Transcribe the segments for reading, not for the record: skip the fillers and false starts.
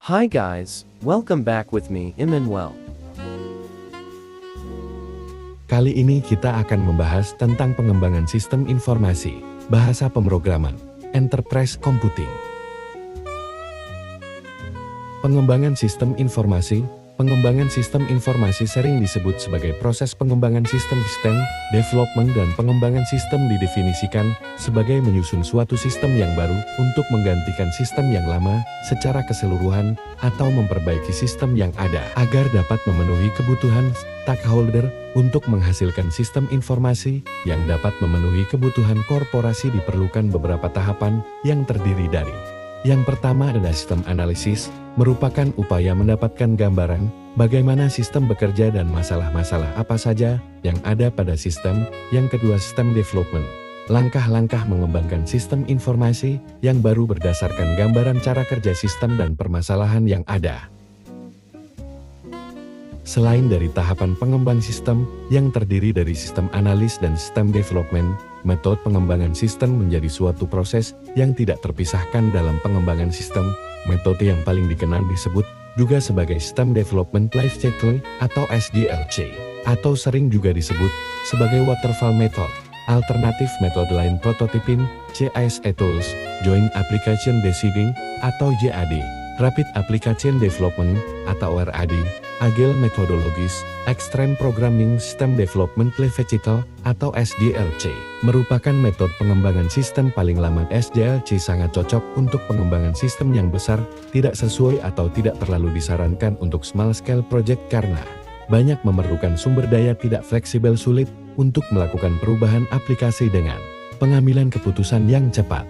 Hi guys, welcome back with me, Emmanuel. Kali ini kita akan membahas tentang pengembangan sistem informasi, bahasa pemrograman, enterprise computing. Pengembangan sistem informasi. Pengembangan sistem informasi sering disebut sebagai proses pengembangan sistem, development, dan pengembangan sistem didefinisikan sebagai menyusun suatu sistem yang baru untuk menggantikan sistem yang lama secara keseluruhan atau memperbaiki sistem yang ada agar dapat memenuhi kebutuhan stakeholder untuk menghasilkan sistem informasi yang dapat memenuhi kebutuhan korporasi. Diperlukan beberapa tahapan yang terdiri dari: yang pertama adalah sistem analisis, merupakan upaya mendapatkan gambaran bagaimana sistem bekerja dan masalah-masalah apa saja yang ada pada sistem. Yang kedua, sistem development, langkah-langkah mengembangkan sistem informasi yang baru berdasarkan gambaran cara kerja sistem dan permasalahan yang ada. Selain dari tahapan pengembang sistem yang terdiri dari sistem analis dan sistem development, metode pengembangan sistem menjadi suatu proses yang tidak terpisahkan dalam pengembangan sistem. Metode yang paling dikenal disebut juga sebagai System Development Life Cycle atau SDLC, atau sering juga disebut sebagai Waterfall Method. Alternatif metode lain prototyping, JAS Tools, Joint Application Designing atau JAD, Rapid Application Development atau RAD, Agile Methodologies, Extreme Programming System Development Life Cycle atau SDLC, merupakan metode pengembangan sistem paling lama. SDLC sangat cocok untuk pengembangan sistem yang besar, tidak sesuai atau tidak terlalu disarankan untuk small scale project karena banyak memerlukan sumber daya tidak fleksibel, sulit untuk melakukan perubahan aplikasi dengan pengambilan keputusan yang cepat.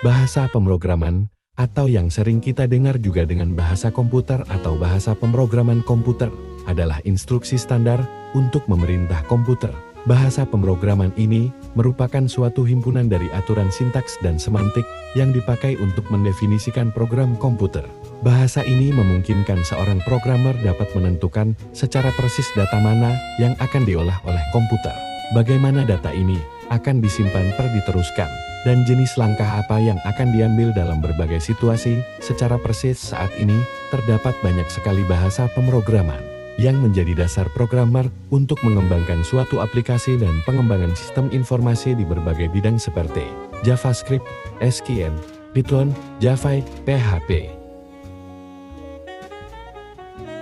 Bahasa pemrograman, atau yang sering kita dengar juga dengan bahasa komputer atau bahasa pemrograman komputer, adalah instruksi standar untuk memerintah komputer. Bahasa pemrograman ini merupakan suatu himpunan dari aturan sintaks dan semantik yang dipakai untuk mendefinisikan program komputer. Bahasa ini memungkinkan seorang programmer dapat menentukan secara persis data mana yang akan diolah oleh komputer, bagaimana data ini akan disimpan diteruskan, dan jenis langkah apa yang akan diambil dalam berbagai situasi. Secara persis saat ini, terdapat banyak sekali bahasa pemrograman yang menjadi dasar programmer untuk mengembangkan suatu aplikasi dan pengembangan sistem informasi di berbagai bidang seperti JavaScript, SQL, Python, Java, PHP.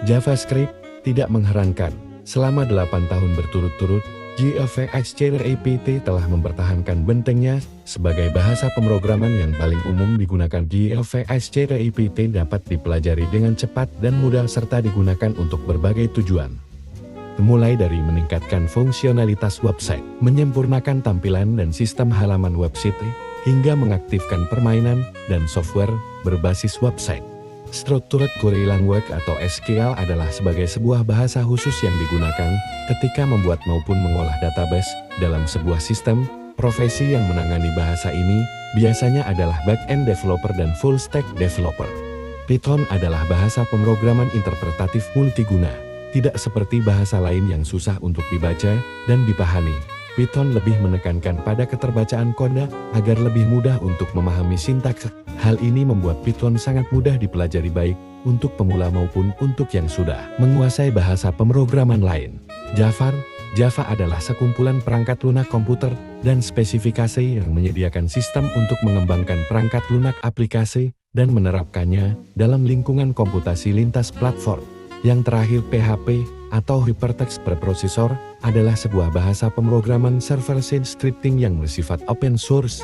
JavaScript tidak mengherankan, selama 8 tahun berturut-turut, JavaScript telah mempertahankan bentengnya sebagai bahasa pemrograman yang paling umum digunakan. JavaScript dapat dipelajari dengan cepat dan mudah serta digunakan untuk berbagai tujuan. Mulai dari meningkatkan fungsionalitas website, menyempurnakan tampilan dan sistem halaman website, hingga mengaktifkan permainan dan software berbasis website. Structured Query Language atau SQL adalah sebagai sebuah bahasa khusus yang digunakan ketika membuat maupun mengolah database dalam sebuah sistem. Profesi yang menangani bahasa ini biasanya adalah back-end developer dan full-stack developer. Python adalah bahasa pemrograman interpretatif multiguna. Tidak seperti bahasa lain yang susah untuk dibaca dan dipahami, Python lebih menekankan pada keterbacaan kode agar lebih mudah untuk memahami sintaks. Hal ini membuat Python sangat mudah dipelajari baik untuk pemula maupun untuk yang sudah menguasai bahasa pemrograman lain. Java adalah sekumpulan perangkat lunak komputer dan spesifikasi yang menyediakan sistem untuk mengembangkan perangkat lunak aplikasi dan menerapkannya dalam lingkungan komputasi lintas platform. Yang terakhir, PHP atau Hypertext Preprocessor adalah sebuah bahasa pemrograman server-side scripting yang bersifat open source.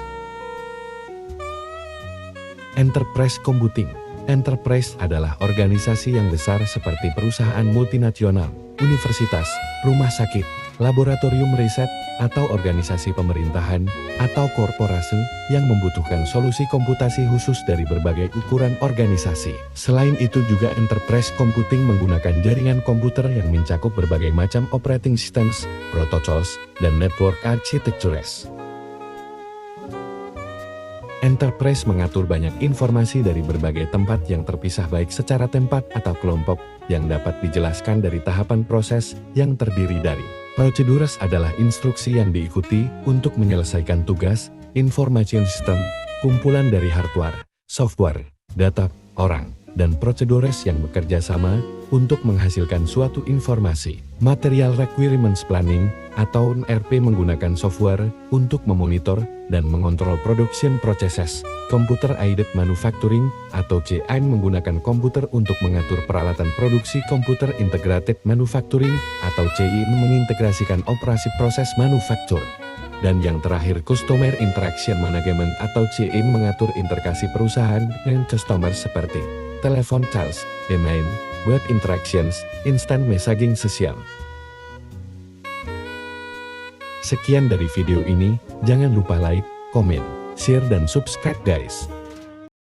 Enterprise Computing. Enterprise adalah organisasi yang besar seperti perusahaan multinasional, universitas, rumah sakit, laboratorium riset, atau organisasi pemerintahan, atau korporasi yang membutuhkan solusi komputasi khusus dari berbagai ukuran organisasi. Selain itu juga enterprise computing menggunakan jaringan komputer yang mencakup berbagai macam operating systems, protocols, dan network architectures. Enterprise mengatur banyak informasi dari berbagai tempat yang terpisah baik secara tempat atau kelompok yang dapat dijelaskan dari tahapan proses yang terdiri dari procedures adalah instruksi yang diikuti untuk menyelesaikan tugas, information system, kumpulan dari hardware, software, data, orang, dan prosedures yang bekerja sama untuk menghasilkan suatu informasi. Material Requirements Planning atau NRP menggunakan software untuk memonitor dan mengontrol production processes. Computer Aided Manufacturing atau CAM menggunakan komputer untuk mengatur peralatan produksi. Computer Integrated Manufacturing atau CIM mengintegrasikan operasi proses manufaktur. Dan yang terakhir Customer Interaction Management atau CIM mengatur interaksi perusahaan dengan customer seperti telepon sales, email, web interactions, instant messaging sesial. Sekian dari video ini, jangan lupa like, komen, share dan subscribe guys.